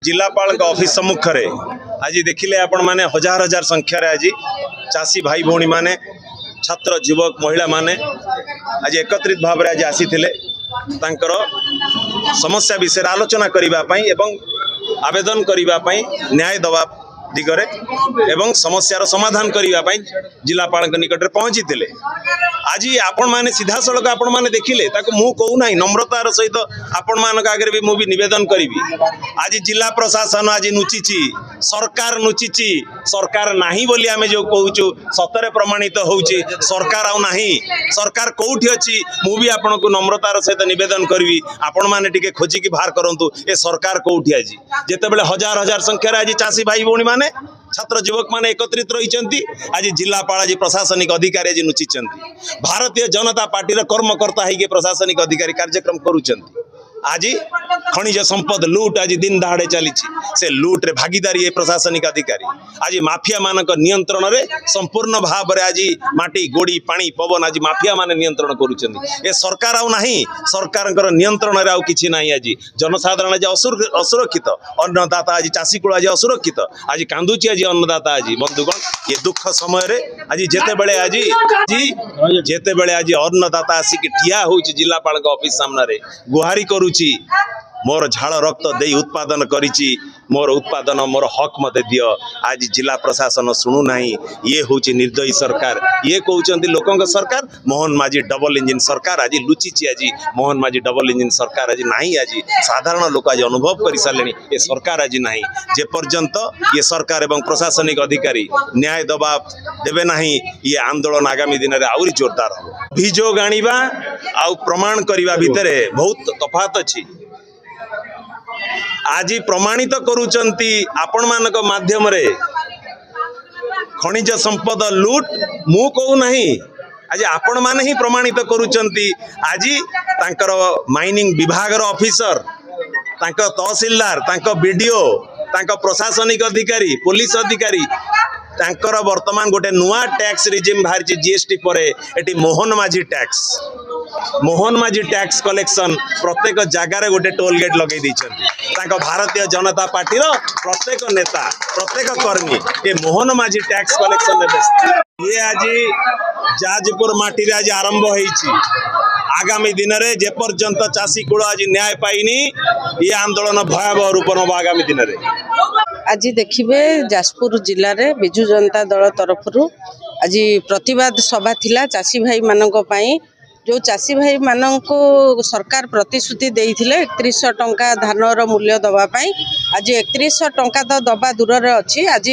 जिलापाल ऑफिस सम्मुख में आज देखिले आपण माने हजार हजार संख्यार आज चाषी भाई भौणी माने छात्र युवक महिला माने आज एकत्रित भाव आज आसी समस्या विषय आलोचना करने एवं आवेदन करने न्याय दवा दिगरे एवं समस्यार समाधान करने जिलापाल निकट में पहुंची थे। आज आपण माने सीधा सड़क आपण माने देखिले मु कहूना नम्रतार सहित आपण मान आगे भी मुझे निवेदन करी आज जिला प्रशासन आज नुचिची सरकार नुचिची सरकार नाही बोली आमे जो कहूचु सतरे प्रमाणित होउची सरकार आउ नाही सरकार कोठी अछि मु भी आपण को नम्रतार सहित निवेदन करी आपण माने टिके खोजी की बाहर करंतु ए सरकार कोठी आज जेते बेले हजार हजार संख्या आज चाषी भाई भौणी माने छात्र युवक माने एकत्रित रही आज जिलापाल आज प्रशासनिक अधिकारी आज नुचिंट भारतीय जनता पार्टी कर्मकर्ता है प्रशासनिक अधिकारी कार्यक्रम करुँच आज खनिज संपद लूट आज दिन दहाड़े चली से लूट रे भागीदारी है प्रशासनिक अधिकारी आज माफिया मानक नियंत्रण रे संपूर्ण भाव रे आज माटी गोड़ी पानी पवन आज माफिया माने नियंत्रण करुछंती ए सरकार आउ नाही सरकार नियंत्रण रे आउ किछि नाही आज जनसाधारण आज असुरक्षित अन्नदाता आज चाषी कुल आज असुरक्षित आज कांदुची आज अन्नदाता आज बंधुगण ये दुख समय रे आज जेते बेले आज अन्नदाता आसिक ठिया होउची जिलापाल ऑफिस सामने रे गुहारी करू मोर झाड़ रक्त दे उत्पादन करिछि मोर उत्पादन मोर हक मते दियो आज जिला प्रशासन शुणु नाही ये होची निर्दयी सरकार ये कहउचंती लोकंक सरकार मोहन माझी डबल इंजिन सरकार आज लुचिछि आज मोहन माझी डबल इंजिन सरकार आज नाही आज साधारण लोक आज अनुभव कर सारे ये सरकार आज नाही जे पर्यंत ये सरकार एवं प्रशासनिक अधिकारी न्याय दबाव देवे नाही ये आंदोलन आगामी दिन में आउरी जोरदार हो अभियोग आनिबा आ प्रमाण करने भितर बहुत तफात अछि आज प्रमाणित करुचंती आपण मानक माध्यम रे खनिज संपद लूट मु कहू नाही आज आपण माने ही प्रमाणित करुचंती आज तांकर माइनिंग विभाग रो ऑफिसर तांका तहसीलदार तांका बीडीओ तांका प्रशासनिक अधिकारी पुलिस अधिकारी तांकर वर्तमान गोटे नुआ टैक्स रिजिम बाहर जीएसटी पर एटी मोहन माझी टैक्स कलेक्शन प्रत्येक जगार गोटे टोल गेट लगे भारतीय जनता पार्टी प्रत्येक नेता प्रत्येक कर्मी ये मोहन माझी टैक्स कलेक्शन ये आज जाजपुर माटी आज आरंभ होईची आगामी दिन में जे पर्यंत चाषी कूल आज न्याय पाइनी ये आंदोलन भयावह रूप नब आगामी दिन में आज देखिए जाजपुर जिले में बिजु जनता दल तरफ आज प्रतिवाद सभा थिला चाषी भाई मानक पई जो चाषी भाई मानक सरकार प्रतिश्रुति देइथिले 3100 टंका धानर मूल्य दवापाई आज 3100 टंका तो दबा दूर अच्छी आज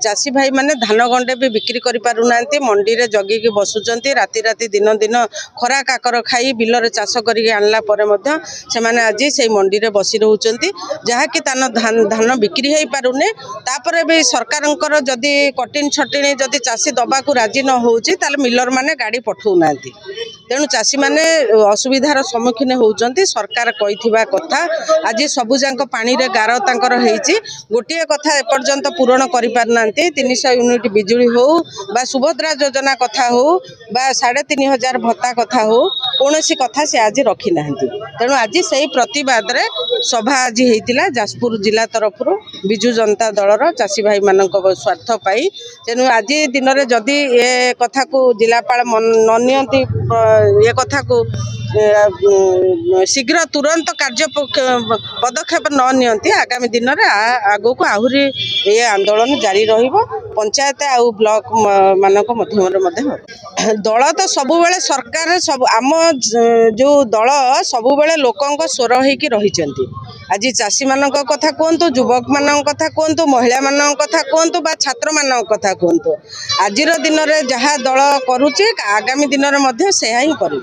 चाषी भाई माने धान गंडे भी बिक्री करि पारुना मंडी रे जगिकी बसुचंती राति राति दिन दिन खरा काकर खाई बिल रे चाष करिके आनला परे मध्य से माने आज से मंडी रे बसी रहउचंती जहाँकि धान बिक्री हो पारुने तापर भी सरकार जदि कटिन छटिन जदि चाषी दबा को राजी न होउची ताले मिलर माने गाड़ी पठौ नांती तेणु चाषी मैंने असुविधार सम्मुखीन होती सरकार कही कथा आज सबुजाक पानी रे गार तांकर होती गोटे कथा एपर्यंत पूरण करना 300 यूनिट बिजुली हो बा सुभद्रा योजना कथा हो बा 3500 भत्ता कथा हो कौन सी कथा से आज रखी ना तेणु आज से प्रतिवाद रे सभा आज होता जाजपुर जिला तरफ बिजु जनता दलर चाषी भाई मान स्वार्थ पाई तेणु आज दिन में जदि ये कथा को जिलापाल न नियंती ये कथा को शीघ्र तुरंत कार्य पदक्षेप न नियंती आगामी दिन में आगो को आहुरी ये आंदोलन जारी रहिबो पंचायत आउ ब्लॉक मानक मध्यम दल तो सब बेले सरकार सब आम जो दल सब बेले लोकंक स्वर होइकी रहिचंती आज चाषी मानक कथा कहतु युवक मान कथा कहतु महिला मान कथा कहतु बा छात्र मान कथा कहतु आज दिन में जहाँ दल करुचे आगामी दिन में से ही कर।